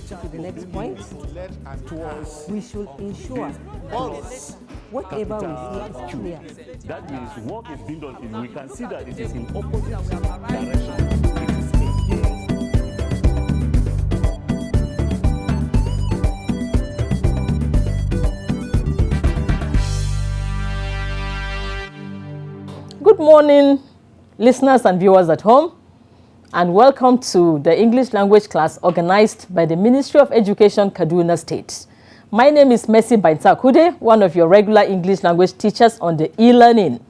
to the next point. We should ensure whatever we say is clear. That means work is being done. We can see that it is in opposite direction. Good morning, listeners and viewers at home, and welcome to the English language class organized by the Ministry of Education, Kaduna State. My name is Mercy Baintakude, one of your regular English language teachers on the e-learning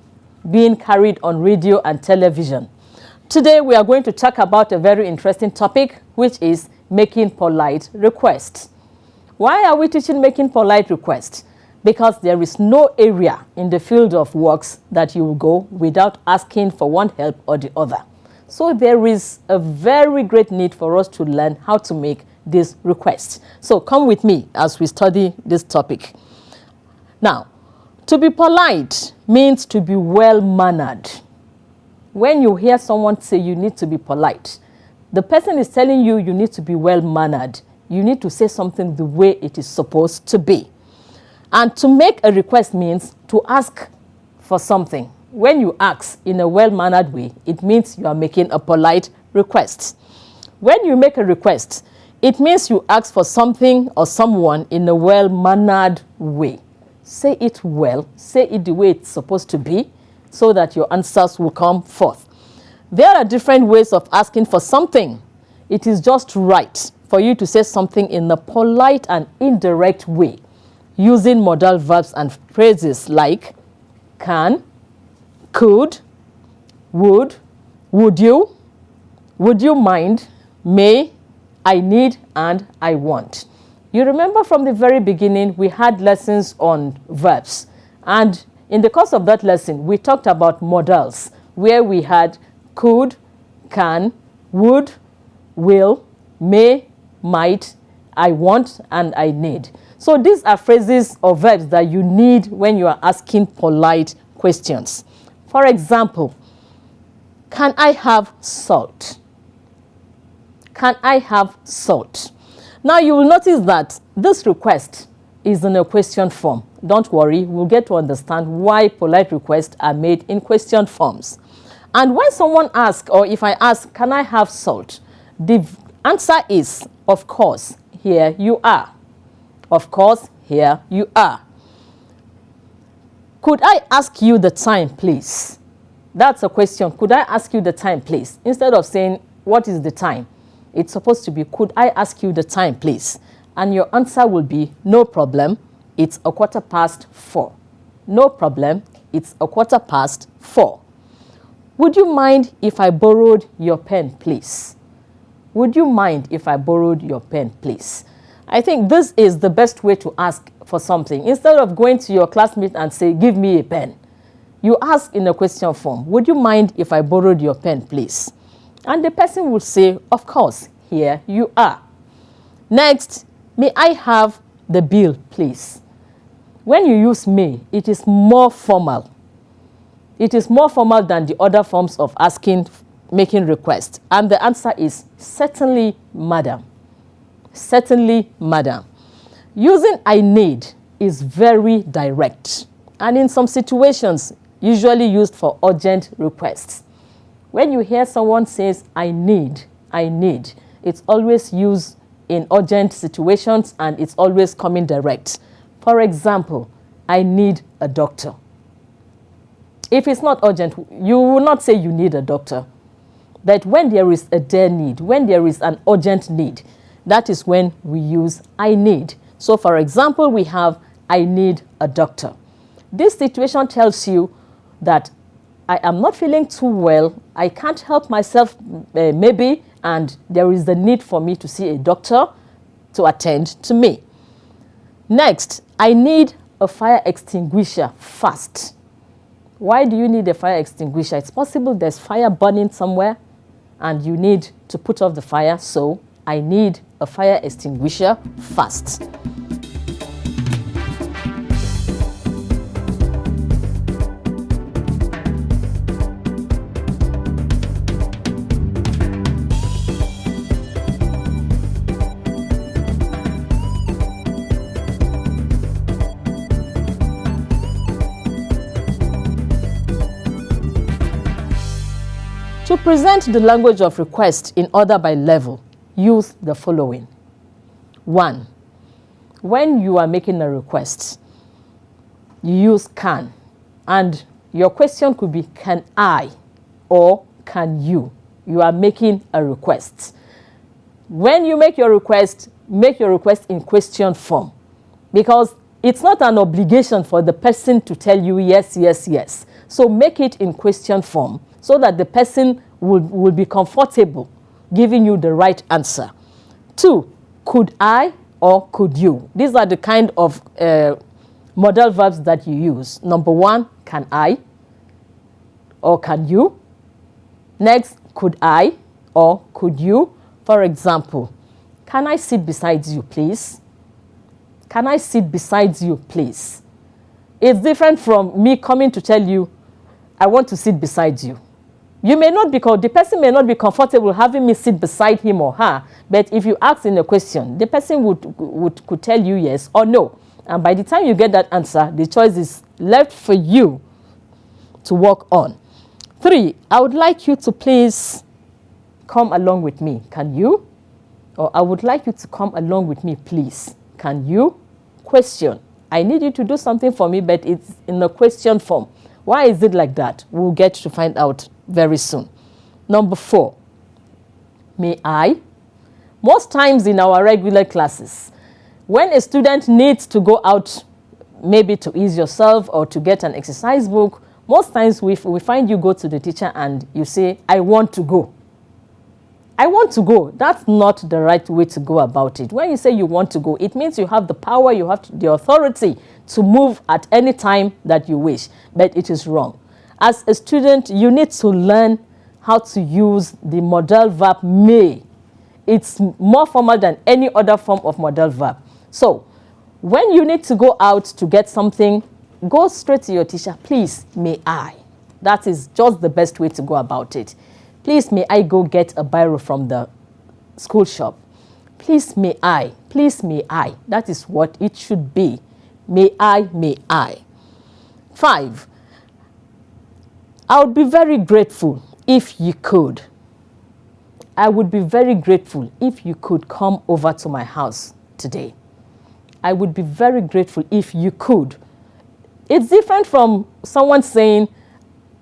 being carried on radio and television. Today, we are going to talk about a very interesting topic, which is making polite requests. Why are we teaching making polite requests? Because there is no area in the field of works that you will go without asking for one help or the other. So there is a very great need for us to learn how to make these requests. So come with me as we study this topic. Now, to be polite means to be well-mannered. When you hear someone say you need to be polite, the person is telling you you need to be well-mannered. You need to say something the way it is supposed to be. And to make a request means to ask for something. When you ask in a well-mannered way, it means you are making a polite request. When you make a request, it means you ask for something or someone in a well-mannered way. Say it well, say it the way it's supposed to be, so that your answers will come forth. There are different ways of asking for something. It is just right for you to say something in a polite and indirect way, using modal verbs and phrases like can, could, would you mind, may, I need, and I want. You remember from the very beginning, we had lessons on verbs. And in the course of that lesson, we talked about modals, where we had could, can, would, will, may, might, I want, and I need. So these are phrases or verbs that you need when you are asking polite questions. For example, can I have salt? Can I have salt? Now you will notice that this request is in a question form. Don't worry, we'll get to understand why polite requests are made in question forms. And when someone asks, or if I ask, can I have salt? The answer is, of course, here you are. Of course, here you are. Could I ask you the time, please? That's a question. Could I ask you the time, please? Instead of saying, what is the time? It's supposed to be, could I ask you the time, please? And your answer will be, no problem, it's 4:15. No problem, it's 4:15. Would you mind if I borrowed your pen, please? Would you mind if I borrowed your pen, please? I think this is the best way to ask for something. Instead of going to your classmate and say, give me a pen, you ask in a question form, would you mind if I borrowed your pen, please? And the person will say, of course, here you are. Next, may I have the bill, please? When you use may, it is more formal. It is more formal than the other forms of making requests. And the answer is certainly, madam. Certainly, madam. Using I need is very direct and in some situations usually used for urgent requests. When you hear someone says I need, it's always used in urgent situations and it's always coming direct. For example, I need a doctor. If it's not urgent, you will not say you need a doctor. But when there is a dire need, when there is an urgent need, that is when we use I need. So for example, we have I need a doctor. This situation tells you that I am not feeling too well, I can't help myself maybe, and there is the need for me to see a doctor to attend to me. Next, I need a fire extinguisher fast. Why do you need a fire extinguisher? It's possible there's fire burning somewhere and you need to put off the fire, so I need a fire extinguisher fast. To present the language of request in order by level, use the following. 1. When you are making a request, you use can, and your question could be can I or can you. You are making a request. When you make your request in question form, because it's not an obligation for the person to tell you yes, yes, yes. So make it in question form so that the person will be comfortable giving you the right answer. 2, could I or could you? These are the kind of modal verbs that you use. Number 1, can I or can you? Next, could I or could you? For example, can I sit beside you, please? Can I sit beside you, please? It's different from me coming to tell you, I want to sit beside you. You may not be, the person may not be comfortable having me sit beside him or her, but if you ask in a question, the person could tell you yes or no. And by the time you get that answer, the choice is left for you to work on. 3, I would like you to please come along with me. Can you? Or I would like you to come along with me, please. Can you? Question. I need you to do something for me, but it's in a question form. Why is it like that? We'll get to find out very soon. Number 4, may I? Most times in our regular classes, when a student needs to go out, maybe to ease yourself or to get an exercise book, most times we find you go to the teacher and you say, I want to go. I want to go. That's not the right way to go about it. When you say you want to go, it means you have the power, you have the authority to move at any time that you wish, but it is wrong. As a student, you need to learn how to use the modal verb may. It's more formal than any other form of modal verb. So, when you need to go out to get something, go straight to your teacher. Please, may I? That is just the best way to go about it. Please, may I go get a biro from the school shop? Please, may I? Please, may I? That is what it should be. May I, may I. 5, I would be very grateful if you could. I would be very grateful if you could come over to my house today. I would be very grateful if you could. It's different from someone saying,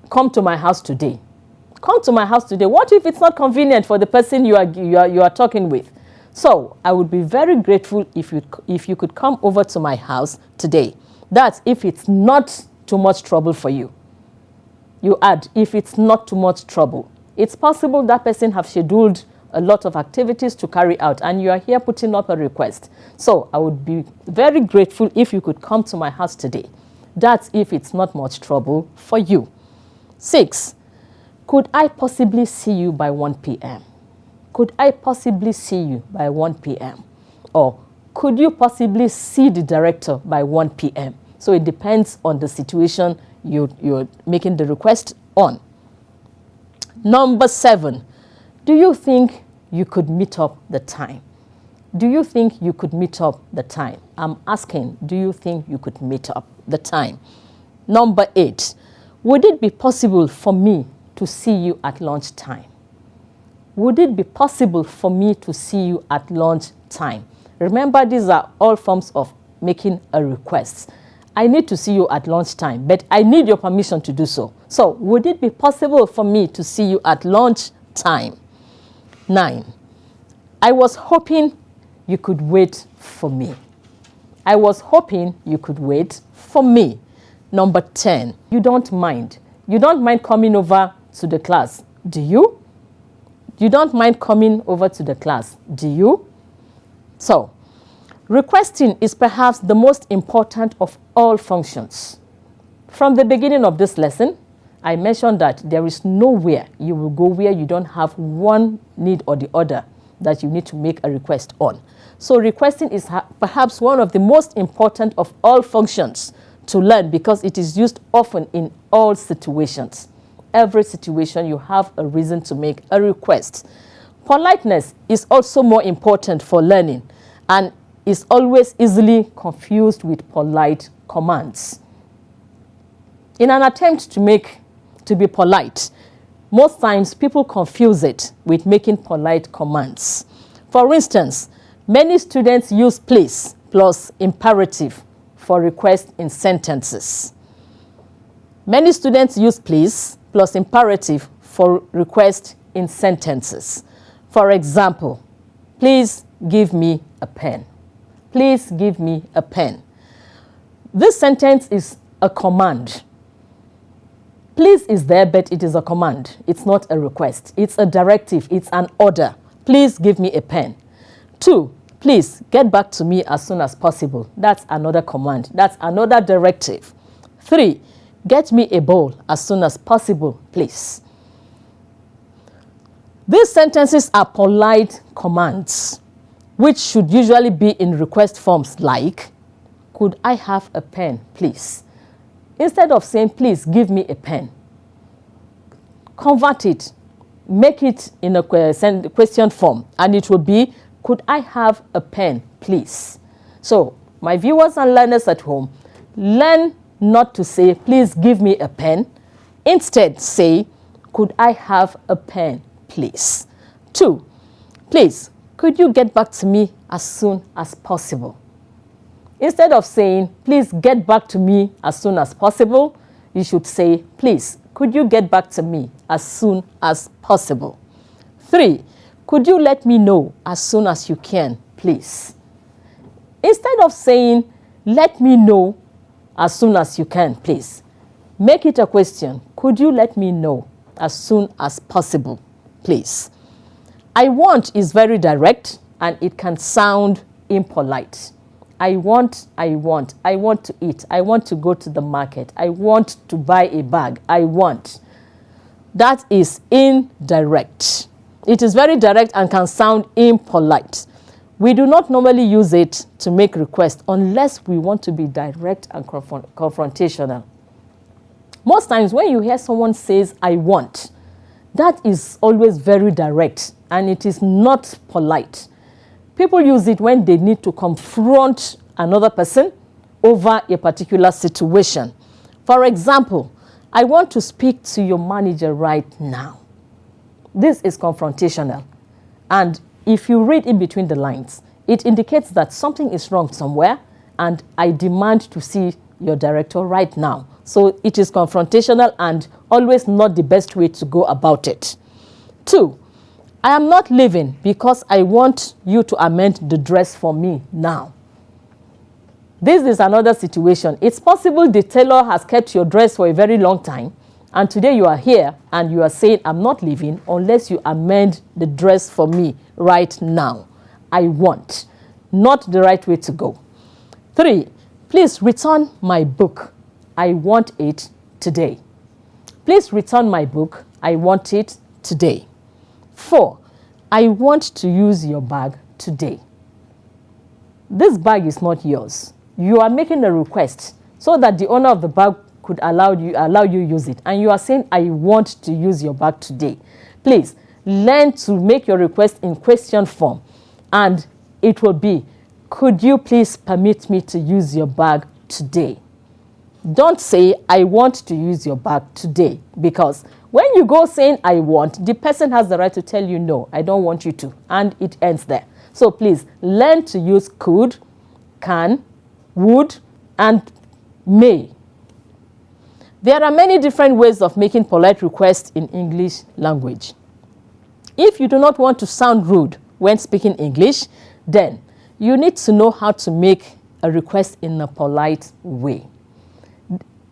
come to my house today. Come to my house today. What if it's not convenient for the person you are talking with? So I would be very grateful if you could come over to my house today. That's if it's not too much trouble for you. You add, if it's not too much trouble. It's possible that person have scheduled a lot of activities to carry out and you are here putting up a request. So I would be very grateful if you could come to my house today. That's if it's not much trouble for you. 6, could I possibly see you by 1 p.m.? Could I possibly see you by 1 p.m.? Or could you possibly see the director by 1 p.m.? So it depends on the situation you're making the request on. Number 7, do you think you could meet up the time? Do you think you could meet up the time? I'm asking, do you think you could meet up the time? Number 8, would it be possible for me to see you at lunchtime? Would it be possible for me to see you at lunchtime? Remember, these are all forms of making a request. I need to see you at lunchtime, but I need your permission to do so. So, would it be possible for me to see you at lunchtime? 9, I was hoping you could wait for me. I was hoping you could wait for me. Number 10, you don't mind. You don't mind coming over to the class, do you? You don't mind coming over to the class, do you? So, requesting is perhaps the most important of all functions. From the beginning of this lesson, I mentioned that there is nowhere you will go where you don't have one need or the other that you need to make a request on. So requesting is perhaps one of the most important of all functions to learn because it is used often in all situations. Every situation you have a reason to make a request. Politeness is also more important for learning and is always easily confused with polite commands. In an attempt to be polite, Most times, people confuse it with making polite commands. For instance, many students use please plus imperative for requests in sentences. Many students use please plus imperative for requests in sentences. For example, please give me a pen. Please give me a pen. This sentence is a command. Please is there, but it is a command. It's not a request. It's a directive. It's an order. Please give me a pen. 2, please get back to me as soon as possible. That's another command. That's another directive. 3, get me a bowl as soon as possible, please. These sentences are polite commands, which should usually be in request forms like, could I have a pen, please? Instead of saying, please give me a pen, convert it, make it in a question form, and it will be, could I have a pen, please? So, my viewers and learners at home, learn not to say, please give me a pen. Instead, say, could I have a pen, please? 2, please, could you get back to me as soon as possible? Instead of saying, please get back to me as soon as possible, you should say, please, could you get back to me as soon as possible? 3, could you let me know as soon as you can, please? Instead of saying, let me know as soon as you can, please, make it a question. Could you let me know as soon as possible, please? I want is very direct and it can sound impolite. I want to eat, I want to go to the market, I want to buy a bag, I want. That is indirect. It is very direct and can sound impolite. We do not normally use it to make requests unless we want to be direct and confrontational. Most times when you hear someone says, I want, that is always very direct and it is not polite. People use it when they need to confront another person over a particular situation. For example, I want to speak to your manager right now. This is confrontational. And if you read in between the lines, it indicates that something is wrong somewhere and I demand to see your director right now. So it is confrontational and always not the best way to go about it. 2, I am not leaving because I want you to amend the dress for me now. This is another situation. It's possible the tailor has kept your dress for a very long time and today you are here and you are saying, I'm not leaving unless you amend the dress for me right now. I want. Not the right way to go. 3, please return my book. I want it today. Please return my book. I want it today. 4, I want to use your bag today. This bag is not yours. You are making a request so that the owner of the bag could allow you use it. And you are saying, I want to use your bag today. Please learn to make your request in question form. And it will be, could you please permit me to use your bag today? Don't say, I want to use your bag today, because when you go saying, I want, the person has the right to tell you, no, I don't want you to, and it ends there. So please learn to use could, can, would, and may. There are many different ways of making polite requests in English language. If you do not want to sound rude when speaking English, then you need to know how to make a request in a polite way.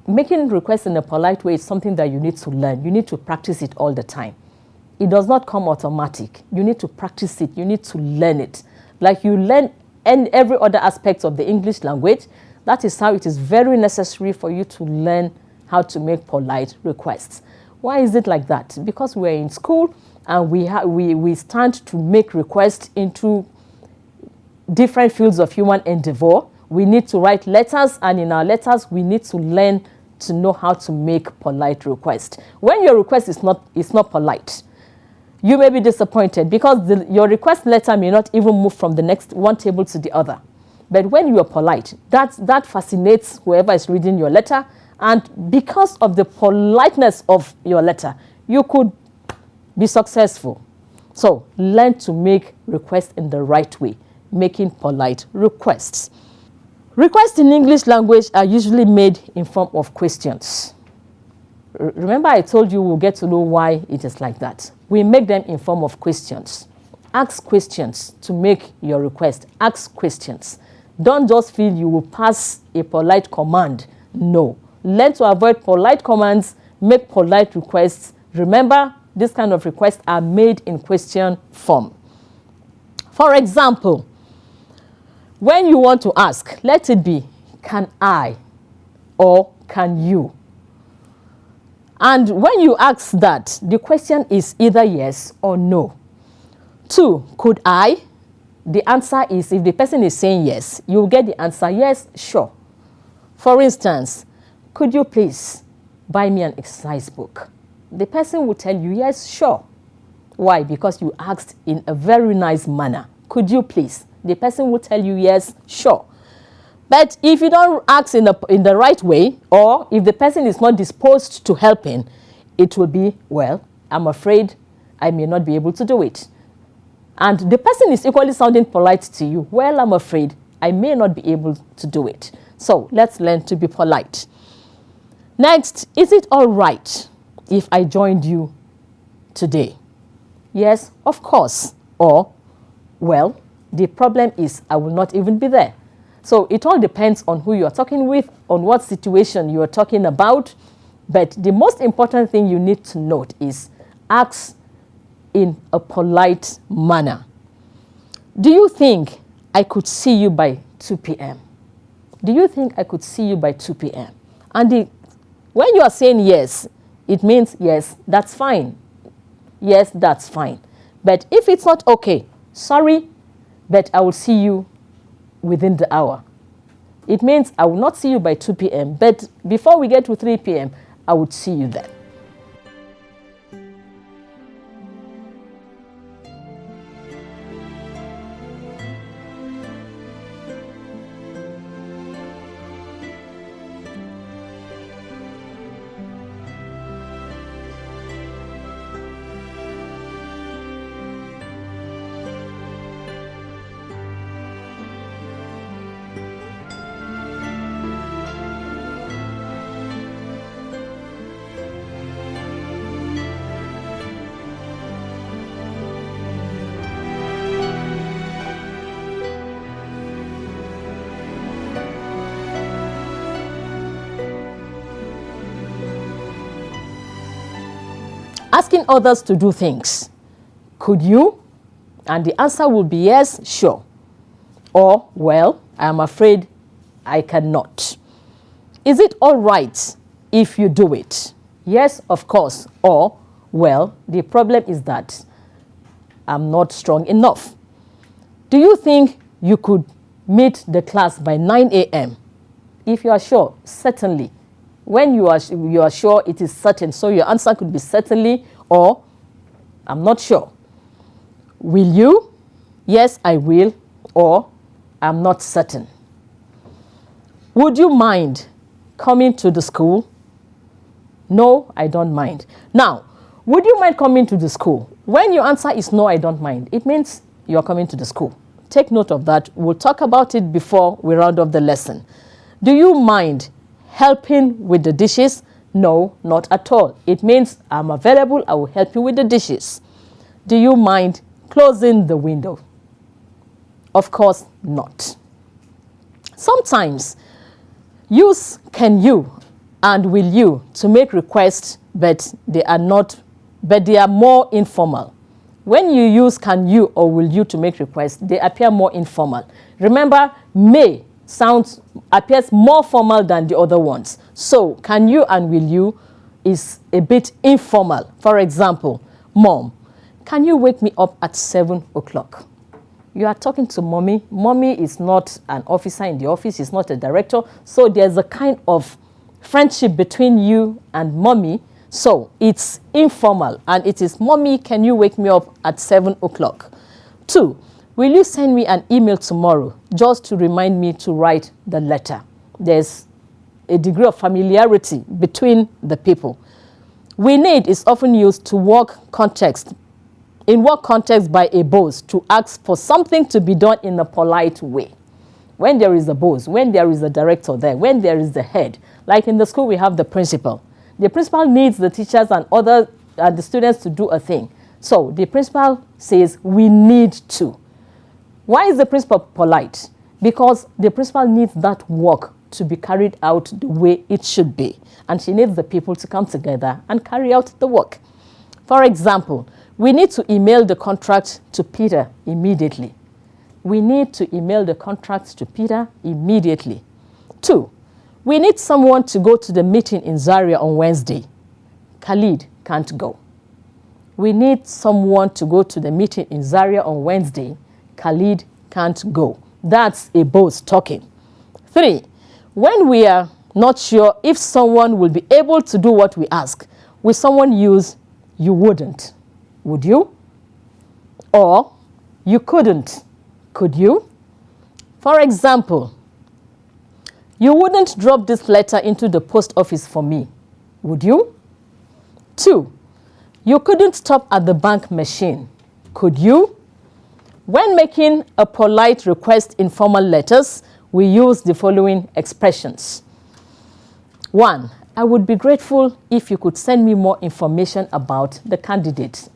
Making requests in a polite way is something that you need to learn. You need to practice it all the time. It does not come automatic. You need to practice it. You need to learn it. Like you learn every other aspect of the English language, that is how it is very necessary for you to learn how to make polite requests. Why is it like that? Because we're in school and we stand to make requests into different fields of human endeavor. We need to write letters, and in our letters, we need to learn to know how to make polite requests. When your request is not polite, you may be disappointed because your request letter may not even move from the next one table to the other. But when you are polite, that fascinates whoever is reading your letter, and because of the politeness of your letter, you could be successful. So learn to make requests in the right way, making polite requests. Requests in English language are usually made in form of questions. Remember I told you we'll get to know why it is like that. We make them in form of questions. Ask questions to make your request. Ask questions. Don't just feel you will pass a polite command. No. Learn to avoid polite commands. Make polite requests. Remember, this kind of requests are made in question form. For example, when you want to ask, let it be, can I or can you? And when you ask that, the question is either yes or no. 2, could I? The answer is, if the person is saying yes, you'll get the answer, yes, sure. For instance, could you please buy me an exercise book? The person will tell you, yes, sure. Why? Because you asked in a very nice manner. Could you please? The person will tell you, yes, sure. But if you don't ask in the right way, or if the person is not disposed to helping, it will be, well, I'm afraid I may not be able to do it. And the person is equally sounding polite to you. Well, I'm afraid I may not be able to do it. So let's learn to be polite. Next, is it all right if I joined you today? Yes, of course. Or, well, the problem is I will not even be there. So it all depends on who you are talking with, on what situation you are talking about. But the most important thing you need to note is ask in a polite manner. Do you think I could see you by 2 p.m.? Do you think I could see you by 2 p.m.? And when you are saying yes, it means yes, that's fine. Yes, that's fine. But if it's not okay, sorry, but I will see you within the hour. It means I will not see you by 2 p.m., but before we get to 3 p.m., I would see you then. Asking others to do things. Could you? And the answer will be yes, sure. Or, well, I'm afraid I cannot. Is it all right if you do it? Yes, of course. Or, well, the problem is that I'm not strong enough. Do you think you could meet the class by 9 a.m.? If you are sure, certainly. When you are sure, it is certain. So your answer could be certainly or I'm not sure. Will you? Yes, I will. Or I'm not certain. Would you mind coming to the school? No, I don't mind. Now, would you mind coming to the school? When your answer is no, I don't mind, it means you are coming to the school. Take note of that. We'll talk about it before we round off the lesson. Do you mind helping with the dishes? No, not at all. It means I'm available. I will help you with the dishes. Do you mind closing the window? Of course not. Sometimes use can you and will you to make requests, but they are more informal. When you use can you or will you to make requests, they appear more informal. Remember, may appears more formal than the other ones. So, can you and will you is a bit informal. For example, Mom, can you wake me up at 7 o'clock? You are talking to Mommy. Mommy is not an officer in the office. She's not a director. So, there's a kind of friendship between you and Mommy. So, it's informal. And it is, Mommy, can you wake me up at 7 o'clock? 2, will you send me an email tomorrow just to remind me to write the letter? There's a degree of familiarity between the people. We need is often used to work context by a boss to ask for something to be done in a polite way. When there is a boss, when there is a director there, when there is the head, like in the school we have the principal. The principal needs the teachers and the students to do a thing. So the principal says, we need to. Why is the principal polite? Because the principal needs that work to be carried out the way it should be. And she needs the people to come together and carry out the work. For example, we need to email the contract to Peter immediately. We need to email the contract to Peter immediately. 2, we need someone to go to the meeting in Zaria on Wednesday. Khalid can't go. We need someone to go to the meeting in Zaria on Wednesday. Khalid can't go. That's a boss talking. 3, when we are not sure if someone will be able to do what we ask, will someone use you wouldn't? Would you? Or you couldn't? Could you? For example, you wouldn't drop this letter into the post office for me. Would you? 2, you couldn't stop at the bank machine. Could you? When making a polite request in formal letters, we use the following expressions. 1, I would be grateful if you could send me more information about the candidate.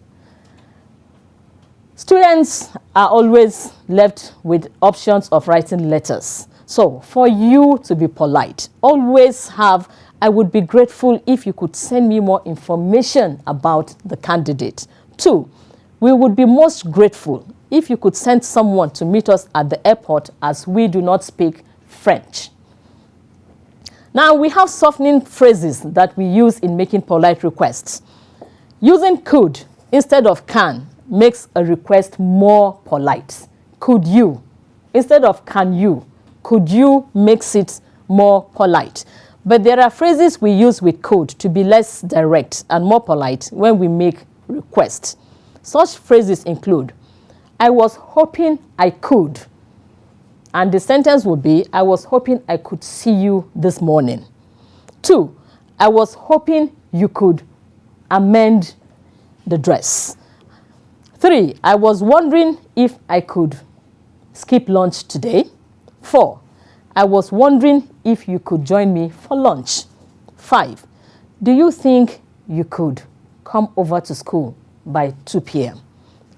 Students are always left with options of writing letters. So for you to be polite, always have, I would be grateful if you could send me more information about the candidate. 2, we would be most grateful if you could send someone to meet us at the airport as we do not speak French. Now we have softening phrases that we use in making polite requests. Using could instead of can makes a request more polite. Could you instead of can you. Could you makes it more polite. But there are phrases we use with could to be less direct and more polite when we make requests. Such phrases include, I was hoping I could. And the sentence would be, I was hoping I could see you this morning. 2, I was hoping you could amend the dress. 3, I was wondering if I could skip lunch today. 4, I was wondering if you could join me for lunch. 5, do you think you could come over to school by 2 p.m.?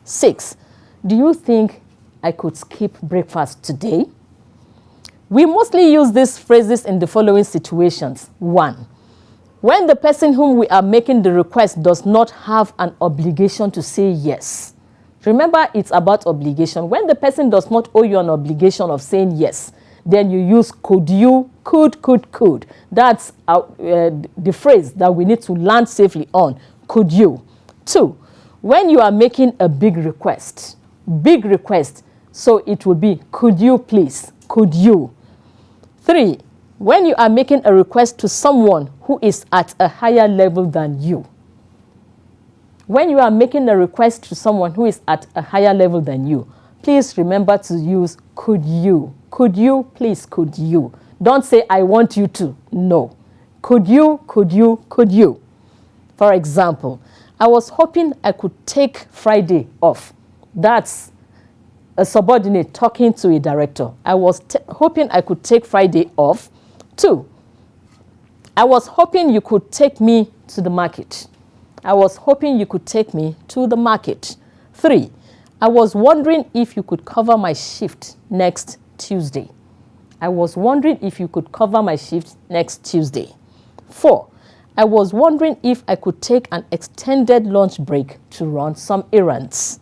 6, do you think I could skip breakfast today? We mostly use these phrases in the following situations. 1, when the person whom we are making the request does not have an obligation to say yes. Remember, it's about obligation. When the person does not owe you an obligation of saying yes, then you use could you, could. That's the phrase that we need to land safely on. Could you? 2, when you are making a big request, so it will be could you please, could you. 3, when you are making a request to someone who is at a higher level than you. When you are making a request to someone who is at a higher level than you, please remember to use could you. Could you, please, could you. Don't say I want you to. No. Could you. For example, I was hoping I could take Friday off. That's a subordinate talking to a director. I was hoping I could take Friday off. 2, I was hoping you could take me to the market. I was hoping you could take me to the market. 3, I was wondering if you could cover my shift next Tuesday. I was wondering if you could cover my shift next Tuesday. 4, I was wondering if I could take an extended lunch break to run some errands.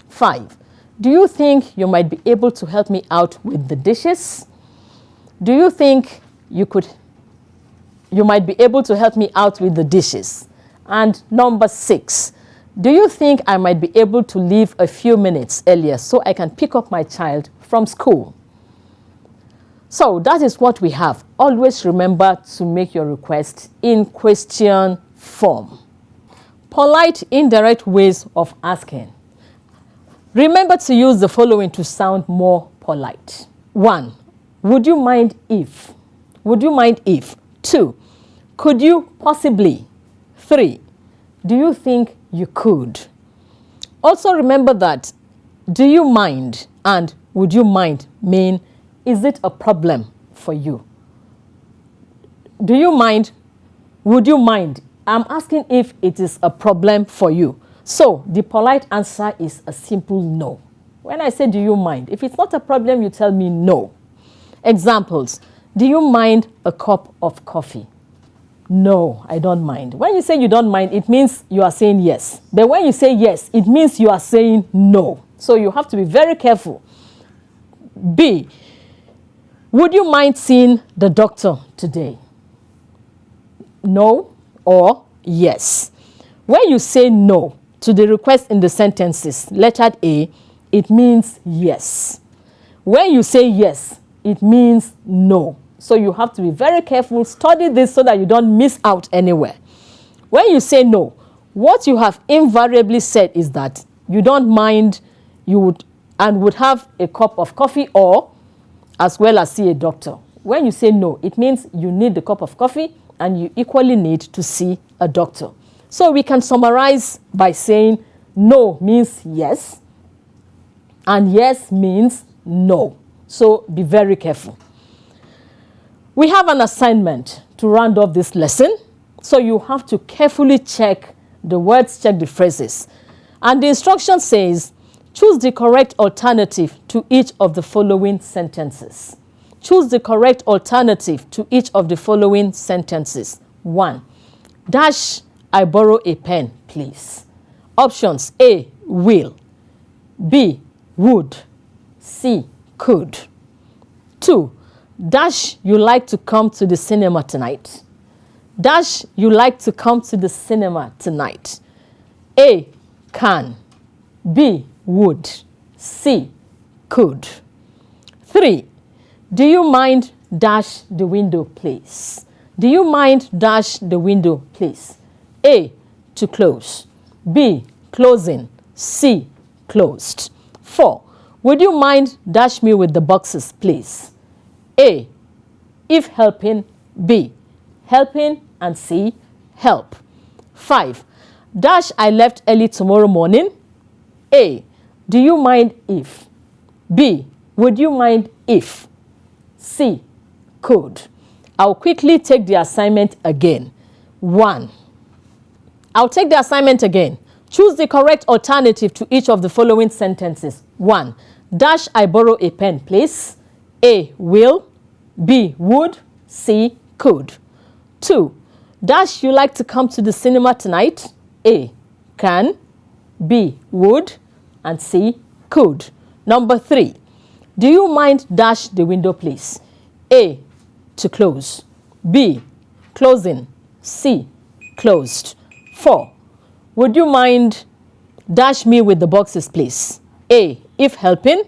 5, do you think you might be able to help me out with the dishes? Do you think you might be able to help me out with the dishes? And number 6, do you think I might be able to leave a few minutes earlier so I can pick up my child from school? So that is what we have. Always remember to make your request in question form. Polite, indirect ways of asking. Remember to use the following to sound more polite. 1, would you mind if? Would you mind if? 2, could you possibly? 3. Do you think you could? Also remember that do you mind and would you mind mean is it a problem for you? Do you mind? Would you mind? I'm asking if it is a problem for you. So the polite answer is a simple no. When I say do you mind, if it's not a problem, you tell me no. Examples. Do you mind a cup of coffee? No, I don't mind. When you say you don't mind, it means you are saying yes. But when you say yes, it means you are saying no. So you have to be very careful. B. Would you mind seeing the doctor today? No or yes. When you say no to the request in the sentences, letter A, it means yes. When you say yes, it means no. So you have to be very careful. Study this so that you don't miss out anywhere. When you say no, what you have invariably said is that you don't mind, you would have a cup of coffee or as well as see a doctor. When you say no, it means you need the cup of coffee and you equally need to see a doctor. So we can summarize by saying no means yes and yes means no. So be very careful. We have an assignment to round off this lesson. So you have to carefully check the words, check the phrases. And the instruction says, choose the correct alternative to each of the following sentences. Choose the correct alternative to each of the following sentences. 1. Dash, I borrow a pen, please. Options: A, will. B, would. C, could. 2. Dash, you like to come to the cinema tonight. Dash, you like to come to the cinema tonight. A, can. B, would. C, could. 3. Do you mind dash the window, please? Do you mind dash the window, please? A, to close. B, closing. C, closed. 4. Would you mind dash me with the boxes, please? A, if helping. B, helping. And C, help. 5. Dash, I left early tomorrow morning. A, do you mind if? B, would you mind if? C, could. I'll quickly take the assignment again. 1. I'll take the assignment again. Choose the correct alternative to each of the following sentences. 1. Dash, I borrow a pen, please. A, will. B, would. C, could. 2. Dash, you like to come to the cinema tonight? A, can. B, would. And C, could. Number 3. Do you mind dash the window, please? A, to close. B, closing. C, closed. 4. Would you mind dash me with the boxes, please? A, if helping.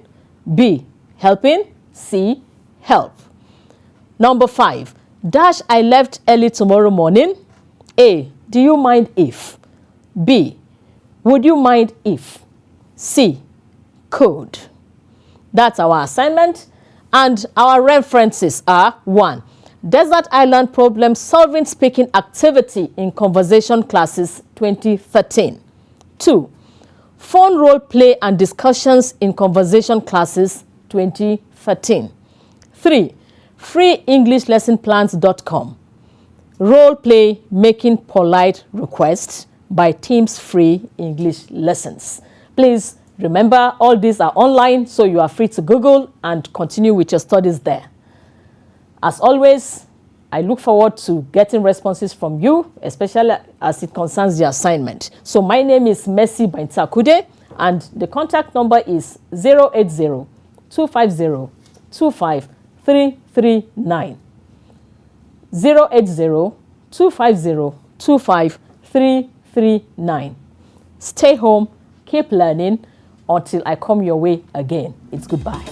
B, helping. C, help. Number 5. Dash, I left early tomorrow morning. A, do you mind if? B, would you mind if? C, could. That's our assignment. And our references are: 1. Desert Island Problem Solving Speaking Activity in Conversation Classes 2013. 2. Phone Role Play and Discussions in Conversation Classes 2013. 3. FreeEnglishLessonPlans.com. Role Play Making Polite Requests by Teams Free English Lessons. Please remember, all these are online, so you are free to Google and continue with your studies there. As always, I look forward to getting responses from you, especially as it concerns the assignment. So my name is Mercy Baintakude, and the contact number is 080-250-25339. 080-250-25339. Stay home, keep learning until I come your way again. It's goodbye.